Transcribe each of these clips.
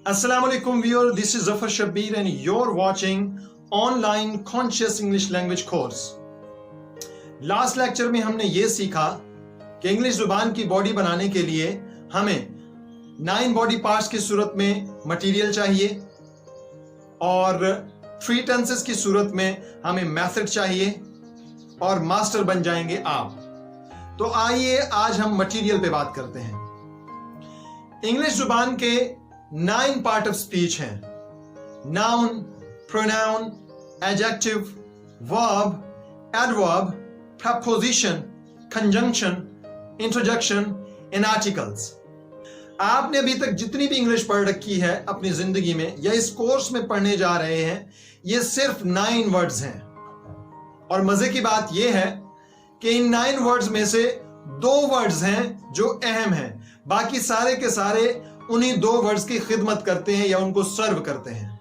Assalamualaikum viewer, this is Zafar Shabir and you're watching online conscious English language course. Last lecture में हमने ये सीखा कि English जुबान की बॉडी बनाने के लिए हमें 9 बॉडी पार्ट्स की सूरत में मटेरियल चाहिए और 3 टेंसेस की सूरत में हमें मेथड चाहिए और मास्टर बन जाएंगे आप। तो आइए आज हम मटेरियल पे बात करते हैं। इंग्लिश जुबान के 9 पार्ट ऑफ स्पीच हैं: noun, pronoun, adjective, verb, adverb, preposition, conjunction, introduction and articles. आपने अभी तक जितनी भी इंग्लिश पढ़ रखी है अपनी जिंदगी में या इस कोर्स में पढ़ने जा रहे हैं, ये सिर्फ 9 वर्ड्स हैं। और मजे की बात यह है कि इन 9 वर्ड्स में से 2 वर्ड्स हैं जो अहम हैं, बाकी सारे के सारे उन्हीं 2 वर्ड्स की खिदमत करते हैं या उनको सर्व करते हैं।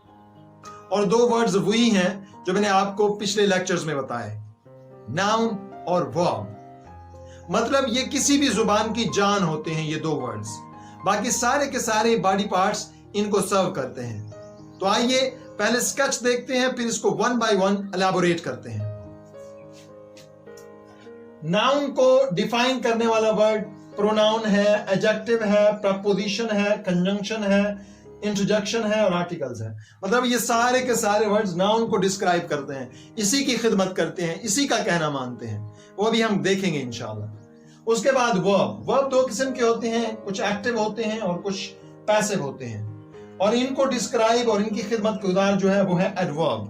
और 2 वर्ड्स वही हैं जो मैंने आपको पिछले लेक्चर्स में बताए, नाउन और वर्ब। मतलब ये किसी भी जुबान की जान होते हैं ये 2 वर्ड्स, बाकी सारे के सारे बॉडी पार्ट्स इनको सर्व करते हैं। तो आइए पहले स्केच देखते हैं, फिर इसको 1 बाय 1 एलैबोरेट करते हैं। नाउन को डिफाइन करने वाला वर्ड प्रोनाउन है, एडजेक्टिव है, प्रपोजिशन है, कंजंक्शन है, इंट्रोडक्शन है और आर्टिकल्स है। मतलब ये सारे के सारे वर्ड्स नाउन को डिस्क्राइब करते हैं, इसी की खिदमत करते हैं, इसी का कहना मानते हैं। वो भी हम देखेंगे इंशाल्लाह। उसके बाद वर्ब। वर्ब 2 किस्म के होते हैं, कुछ एक्टिव होते हैं और कुछ पैसिव होते हैं। और इनको डिस्क्राइब और इनकी खिदमत के उदाहरण जो है वो है एडवर्ब।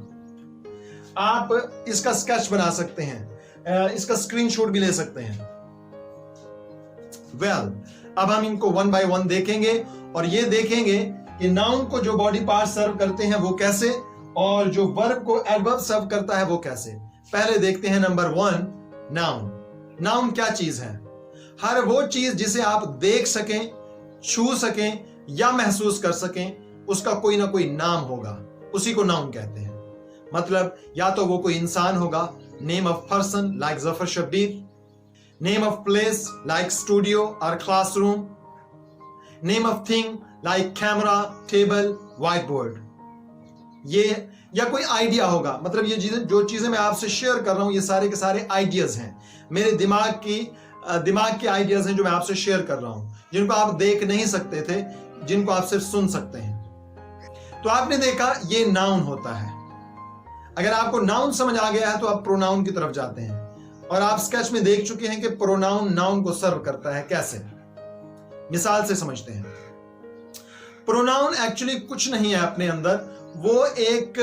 आप इसका स्केच बना सकते हैं, इसका स्क्रीनशॉट भी ले सकते हैं। अब हम इनको 1 बाय 1 देखेंगे और ये देखेंगे कि नाउन को जो बॉडी पार्ट सर्व करते हैं वो कैसे, और जो वर्ब को एडवर्ब सर्व करता है वो कैसे। पहले देखते हैं नंबर 1, नाउन। नाउन क्या चीज है? हर वो चीज जिसे आप देख सकें, छू सकें या महसूस कर सकें, उसका कोई ना कोई नाम होगा, उसी को नाउन कहते हैं। मतलब या तो वो कोई इंसान होगा, name of person like Zafar Shabbir, name of place like studio or classroom, name of thing like camera, table, whiteboard। ये या कोई आइडिया होगा। मतलब ये जो चीजें मैं आपसे शेयर कर रहा हूं ये सारे के सारे आइडियाज हैं, मेरे दिमाग के आइडियाज हैं जो मैं आपसे शेयर कर रहा हूं, जिनको आप देख नहीं सकते थे, जिनको आप सिर्फ सुन सकते हैं। तो आपने देखा ये नाउन होता है। अगर आपको नाउन समझ आ गया है तो आप प्रोनाउन की तरफ जाते हैं और आप स्केच में देख चुके हैं कि प्रोनाउन नाउन को सर्व करता है कैसे। मिसाल से समझते हैं। प्रोनाउन एक्चुअली कुछ नहीं है अपने अंदर, वो एक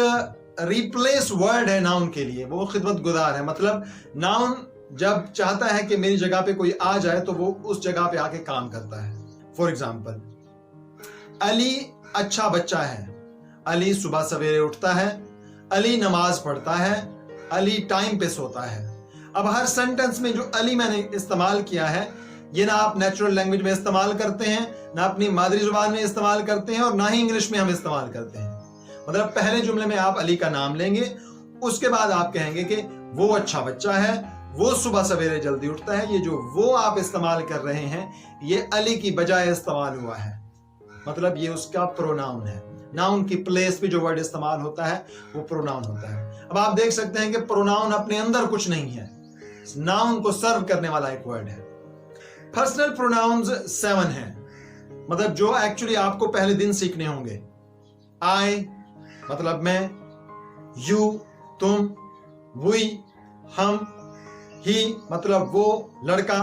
रिप्लेस वर्ड है नाउन के लिए, वो खिदमत गुजार है। मतलब नाउन जब चाहता है कि मेरी जगह पे कोई आ जाए तो वो उस जगह पे आके काम करता है। फॉर एग्जाम्पल, अली अच्छा बच्चा है, अली सुबह सवेरे उठता है, अली नमाज पढ़ता है, अली टाइम पे सोता है। अब हर सेंटेंस में जो अली मैंने इस्तेमाल किया है ये ना आप नेचुरल लैंग्वेज में इस्तेमाल करते हैं, ना अपनी मादरी जुबान में इस्तेमाल करते हैं और ना ही इंग्लिश में हम इस्तेमाल करते हैं। मतलब पहले जुमले में आप अली का नाम लेंगे, उसके बाद आप कहेंगे कि वो अच्छा बच्चा है, वो सुबह सवेरे जल्दी उठता है। ये जो वो आप इस्तेमाल कर रहे हैं ये अली की बजाय इस्तेमाल हुआ है, मतलब ये उसका प्रोनाउन है। नाउन की प्लेस पे जो वर्ड इस्तेमाल होता है वो प्रोनाउन होता है। अब आप देख सकते हैं कि प्रोनाउन अपने अंदर कुछ नहीं है, नाउन को सर्व करने वाला एक वर्ड है। पर्सनल प्रोनाउंस 7 हैं, मतलब जो एक्चुअली आपको पहले दिन सीखने होंगे। आई मतलब मैं, यू तुम, वी हम, ही मतलब वो लड़का,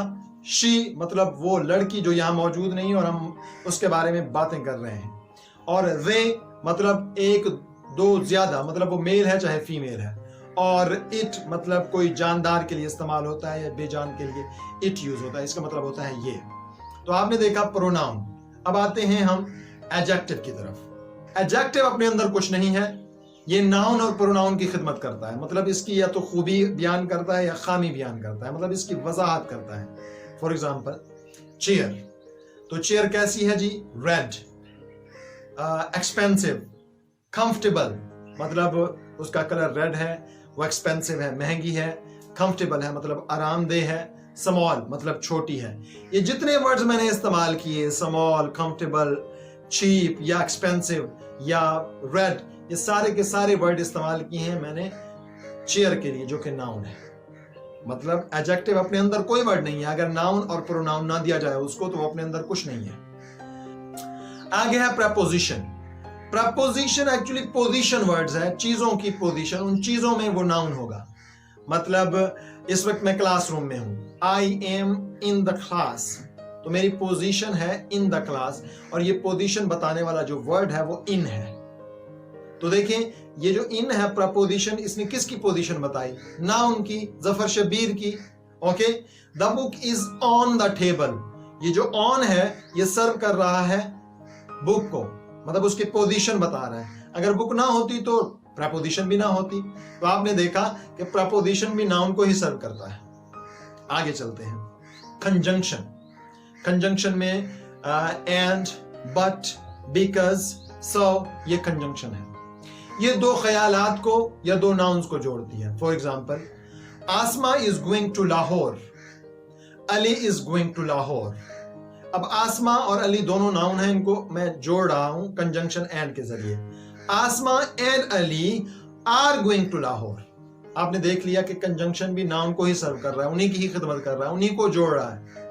शी मतलब वो लड़की जो यहां मौजूद नहीं और हम उसके बारे में बातें कर रहे हैं, और रे मतलब 1 2 ज्यादा, मतलब वो मेल है चाहे फीमेल है, और इट मतलब कोई जानदार के लिए इस्तेमाल होता है या बेजान के लिए इट यूज होता है, इसका मतलब होता है ये। तो आपने देखा प्रोनाउन। अब आते हैं हम एडजेक्टिव की तरफ। एडजेक्टिव अपने अंदर कुछ नहीं है, ये नाउन और प्रोनाउन की खिदमत करता है। मतलब इसकी या तो खूबी बयान करता है या खामी बयान करता है, मतलब इसकी वजाहत करता है। फॉर एग्जाम्पल चेयर, तो चेयर कैसी है जी? रेड। एक्सपेंसिव, कंफर्टेबल मतलब उसका कलर रेड है, वो एक्सपेंसिव है, महंगी है। कंफर्टेबल है मतलब आरामदेह है। स्मॉल मतलब छोटी है। ये जितने वर्ड्स मैंने इस्तेमाल किए, स्मॉल, कंफर्टेबल, चीप या एक्सपेंसिव या रेड, ये सारे के सारे वर्ड इस्तेमाल किए हैं मैंने चेयर के लिए, जो कि नाउन है। मतलब एडजेक्टिव अपने अंदर कोई वर्ड नहीं है, अगर नाउन और प्रोनाउन ना दिया जाए उसको तो वो अपने अंदर कुछ नहीं है। आगे है preposition. Preposition actually position words है, चीजों की पोजीशन, उन चीजों में वो नाउन होगा। मतलब इस वक्त मैं क्लासरूम में हूं, I am in the class, तो मेरी पोजीशन है इन द क्लास, और ये पोजीशन बताने वाला जो वर्ड है वो इन है। तो देखें ये जो इन है प्रपोजिशन, इसने किसकी पोजीशन बताई? नाउन की, जफर शब्बीर की। Okay, the book is on the table, ये जो ऑन है ये सर्व कर रहा है बुक को, मतलब उसकी पोजीशन बता रहा है। अगर बुक ना होती तो प्रपोजिशन भी ना होती। तो आपने देखा कि प्रपोजिशन भी नाउन को ही सर्व करता है। आगे चलते हैं, कंजंक्शन। कंजंक्शन में एंड, बट, बिकॉज, सो, ये कंजंक्शन है। ये दो ख्यालात को या दो नाउन्स को जोड़ती है। For example, Asma is going to Lahore, Ali is going to Lahore. अब आसमा और अली दोनों नाउन हैं, इनको मैं जोड़ रहा हूं कंजंक्शन एंड के जरिए। Asma and Ali are going to Lahore. आपने देख लिया कि कंजंक्शन भी नाउन को ही सर्व कर रहा है, उन्हीं की ही खिदमत कर रहा है, उन्हीं को जोड़ रहा है।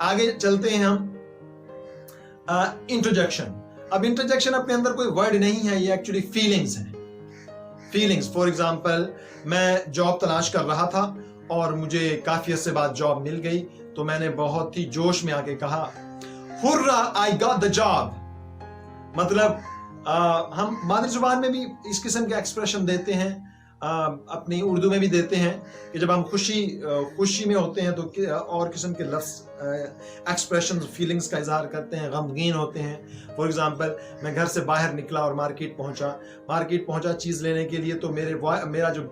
आगे चलते हैं हम, इंटरजेक्शन। अब इंटरजेक्शन अपने अंदर कोई वर्ड नहीं है, ये एक्चुअली फीलिंग्स हैं। फीलिंग्स, फॉर एग्जांपल मैं जॉब तलाश कर रहा था और मुझे काफी अर्से बाद जॉब मिल गई, तो मैंने बहुत ही जोश में आके कहा, hurrah I got the job. मतलब हम मादरी जुबान में भी इस किस्म के एक्सप्रेशन देते हैं, अपनी उर्दू में भी देते हैं कि जब हम खुशी में होते हैं तो और किस्म के लफ्ज एक्सप्रेशन फीलिंग्स का इजहार करते हैं, गमगीन होते हैं। फॉर एग्जांपल, मैं घर से बाहर निकला और मार्केट पहुंचा चीज़ लेने के लिए, तो मेरा जो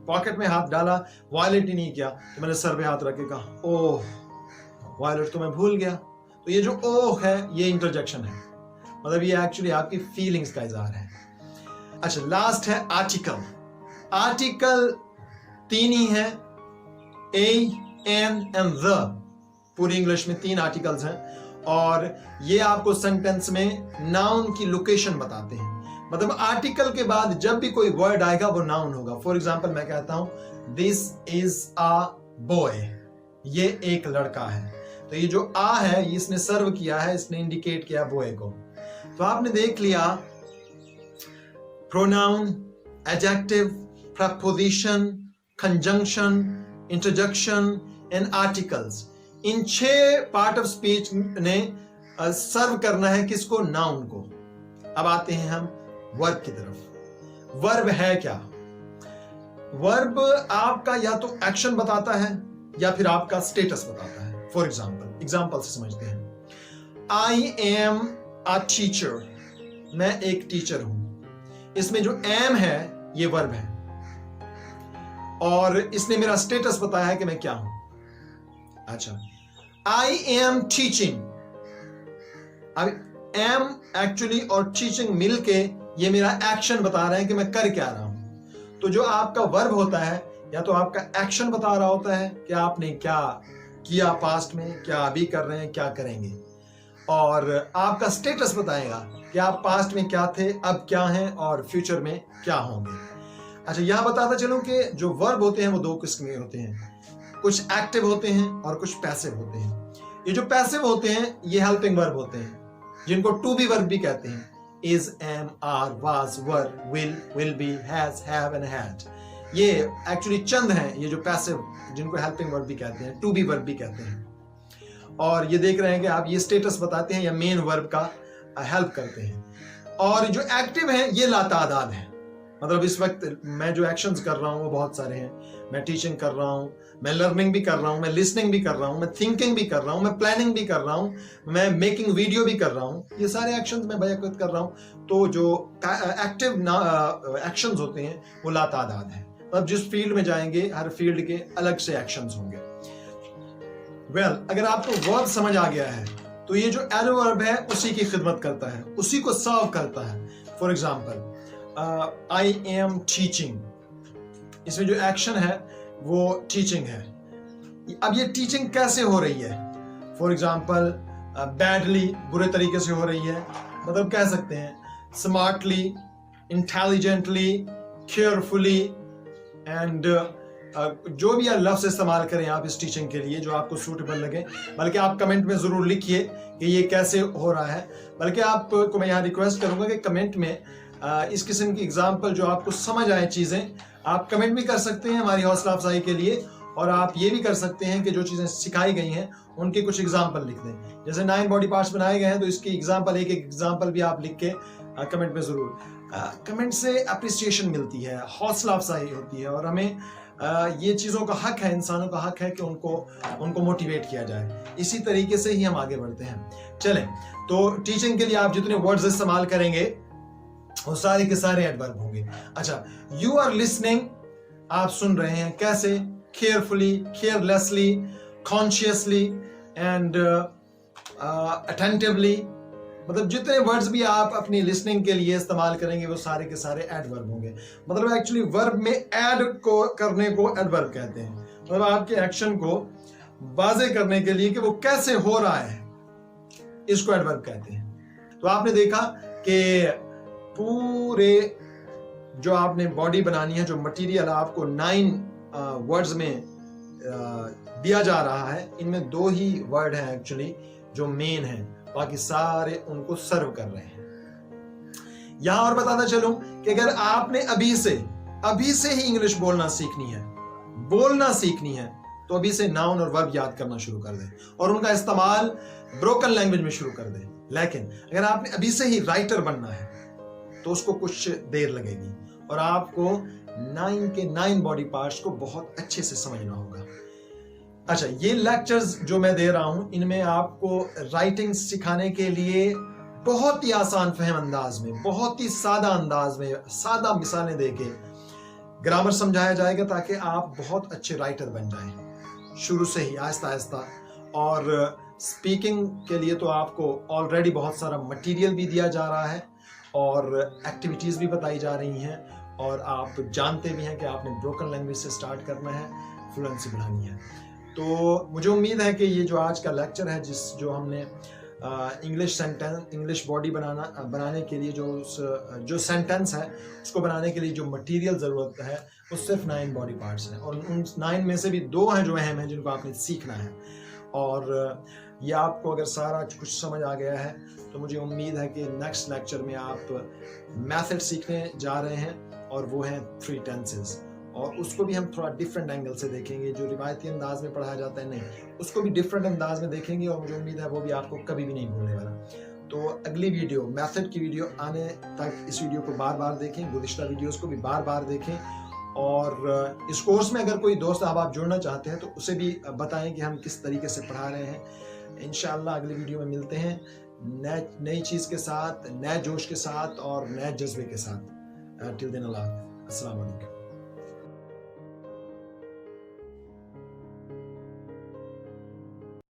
पॉकेट में हाथ डाला, वॉलेट ही नहीं किया, तो मैंने सर पे हाथ रख के कहा, ओह वॉलेट तो मैं भूल गया। तो ये जो ओह है ये इंटरजेक्शन है, मतलब ये एक्चुअली आपकी फीलिंग्स का इजहार है। अच्छा, लास्ट है आर्टिकल। आर्टिकल तीन ही है, ए, एन एंड द। पूरी इंग्लिश में 3 आर्टिकल्स हैं और ये आपको सेंटेंस में नाउन की लोकेशन बताते हैं। मतलब आर्टिकल के बाद जब भी कोई वर्ड आएगा वो नाउन होगा। फॉर एग्जाम्पल मैं कहता हूं दिस इज अ बॉय, ये एक लड़का है, तो ये जो आ है इसने सर्व किया है, इसने इंडिकेट किया बॉय को। तो आपने देख लिया pronoun, adjective, preposition, conjunction, interjection and articles. In 6 part of speech ने सर्व करना है किसको? नाउन को। अब आते हैं हम वर्ब की तरफ। वर्ब है क्या? वर्ब आपका या तो एक्शन बताता है या फिर आपका स्टेटस बताता है। फॉर एग्जाम्पल से समझते हैं। आई एम अ टीचर, मैं एक टीचर हूं। इसमें जो एम है ये वर्ब है और इसने मेरा स्टेटस बताया है कि मैं क्या हूं। अच्छा, आई एम टीचिंग। अब एम एक्चुअली और टीचिंग मिलके ये मेरा एक्शन बता रहे हैं कि मैं कर क्या रहा हूं। तो जो आपका वर्ब होता है या तो आपका एक्शन बता रहा होता है कि आपने क्या किया पास्ट में, क्या अभी कर रहे हैं, क्या करेंगे, और आपका स्टेटस बताएगा कि आप पास्ट में क्या थे, अब क्या हैं और फ्यूचर में क्या होंगे। अच्छा, यहां बताता चलूं कि जो वर्ब होते हैं वो 2 किस्म के होते हैं, कुछ एक्टिव होते हैं और कुछ पैसिव होते हैं। ये जो पैसिव होते हैं ये हेल्पिंग वर्ब होते हैं, जिनको टू बी वर्ब भी कहते हैं। Is, am, are, was, were, will be, has, have and had. ये एक्चुअली चंद हैं ये जो पैसिव, जिनको हेल्पिंग वर्ब भी कहते हैं, टू बी वर्ब भी कहते हैं। और ये देख रहे हैं कि आप ये स्टेटस बताते हैं या मेन वर्ब का हेल्प करते हैं। और जो एक्टिव हैं ये लातादाद है, मतलब इस वक्त मैं जो एक्शंस कर रहा हूं वो बहुत सारे हैं। मैं टीचिंग कर रहा हूं, मैं लर्निंग भी कर रहा हूं, मैं लिसनिंग भी कर रहा हूं, मैं थिंकिंग भी कर रहा हूं, मैं प्लानिंग भी कर रहा हूं, मैं मेकिंग वीडियो भी कर रहा हूं। ये सारे एक्शंस मैं बयान कर रहा हूं। तो जो एक्टिव एक्शंस होते हैं वो लातादाद है। अब जिस फील्ड में जाएंगे हर फील्ड के अलग से एक्शंस होंगे। अगर आपको वर्ब समझ आ गया है तो ये जो एडवर्ब है उसी की खिदमत करता है, उसी को सर्व करता है। For example, I am teaching, इसमें जो एक्शन है वो टीचिंग है। अब ये टीचिंग कैसे हो रही है? फॉर एग्जाम्पल, बैडली, बुरे तरीके से हो रही है, मतलब कह सकते हैं स्मार्टली, इंटेलिजेंटली, केयरफुली एंड जो भी लफ्ज इस्तेमाल करें आप इस टीचिंग के लिए जो आपको सूटेबल लगे। बल्कि आप कमेंट में जरूर लिखिए कि ये कैसे हो रहा है। बल्कि आपको मैं यहाँ रिक्वेस्ट करूंगा कि कमेंट में इस किस्म की एग्जाम्पल जो आपको समझ आए चीजें आप कमेंट भी कर सकते हैं हमारी हौसला अफजाई के लिए। और आप ये भी कर सकते हैं कि जो चीजें सिखाई गई हैं उनके कुछ एग्जाम्पल लिख दें। जैसे 9 बॉडी पार्ट्स बनाए गए हैं तो इसकी एग्जाम्पल, एक एग्जाम्पल भी आप लिख के कमेंट में जरूर। कमेंट से अप्रिसिएशन मिलती है, हौसला अफजाई होती है और हमें ये चीज़ों का हक है, इंसानों का हक है कि उनको मोटिवेट किया जाए। इसी तरीके से ही हम आगे बढ़ते हैं। चलें, तो टीचिंग के लिए आप जितने वर्ड्स इस्तेमाल करेंगे वो सारे के सारे एडवर्ब होंगे। अच्छा, यू आर लिसनिंग, आप सुन रहे हैं, कैसे? Carefully, carelessly, consciously and attentively. मतलब जितने वर्ड्स भी आप अपनी लिसनिंग के लिए इस्तेमाल करेंगे वो सारे के सारे एडवर्ब होंगे। मतलब एक्चुअली वर्ब में ऐड को करने को एडवर्ब कहते हैं। मतलब आपके एक्शन को वाज़े करने के लिए कि वो कैसे हो रहा है, इसको एडवर्ब कहते हैं। तो आपने देखा कि पूरे जो आपने बॉडी बनानी है, जो मटेरियल आपको 9 वर्ड्स में दिया जा रहा है, इनमें 2 ही वर्ड हैं एक्चुअली जो मेन है, बाकी सारे उनको सर्व कर रहे हैं। यहां और बताना चलूं कि अगर आपने अभी से ही इंग्लिश बोलना सीखनी है तो अभी से नाउन और वर्ब याद करना शुरू कर दें और उनका इस्तेमाल ब्रोकन लैंग्वेज में शुरू कर दें। लेकिन अगर आपने अभी से ही राइटर बनना है तो उसको कुछ देर लगेगी और आपको 9 के 9 बॉडी पार्ट्स को बहुत अच्छे से समझना होगा। अच्छा, ये लेक्चर्स जो मैं दे रहा हूं इनमें आपको राइटिंग सिखाने के लिए बहुत ही आसान फहम अंदाज में, बहुत ही सादा अंदाज में, सादा मिसालें देके ग्रामर समझाया जाएगा ताकि आप बहुत अच्छे राइटर बन जाएं शुरू से ही, आहिस्ता आहिस्ता। और स्पीकिंग के लिए तो आपको ऑलरेडी बहुत सारा मटेरियल भी दिया जा रहा है और एक्टिविटीज़ भी बताई जा रही हैं और आप जानते भी हैं कि आपने ब्रोकन लैंग्वेज से स्टार्ट करना है, फ्लुएंसी बढ़ानी है। तो मुझे उम्मीद है कि ये जो आज का लेक्चर है, जो हमने इंग्लिश बॉडी बनाने के लिए जो सेंटेंस है उसको बनाने के लिए जो मटेरियल ज़रूरत है वो सिर्फ 9 बॉडी पार्ट्स हैं और उन 9 में से भी 2 हैं जो अहम हैं जिनको आपने सीखना है। और ये आपको अगर सारा कुछ समझ आ गया है तो मुझे उम्मीद है कि नेक्स्ट लेक्चर में आप मेथड सीखने जा रहे हैं और वो हैं 3 टेंसेस। और उसको भी हम थोड़ा डिफरेंट एंगल से देखेंगे, जो रिवायती अंदाज में पढ़ाया जाता है नहीं, उसको भी डिफरेंट अंदाज में देखेंगे और मुझे उम्मीद है वो भी आपको कभी भी नहीं भूलने वाला। तो अगली वीडियो, मेथड की वीडियो आने तक इस वीडियो को बार बार देखें, गुज़िश्ता वीडियोस को भी बार बार देखें। और इस कोर्स में अगर कोई दोस्त आप जुड़ना चाहते हैं तो उसे भी बताएं कि हम किस तरीके से पढ़ा रहे हैं। इंशाअल्लाह अगली वीडियो में मिलते हैं नई चीज़ के साथ, नए जोश के साथ और नए जज्बे के साथ। टिल देन अल्लाह, अस्सलाम वालेकुम।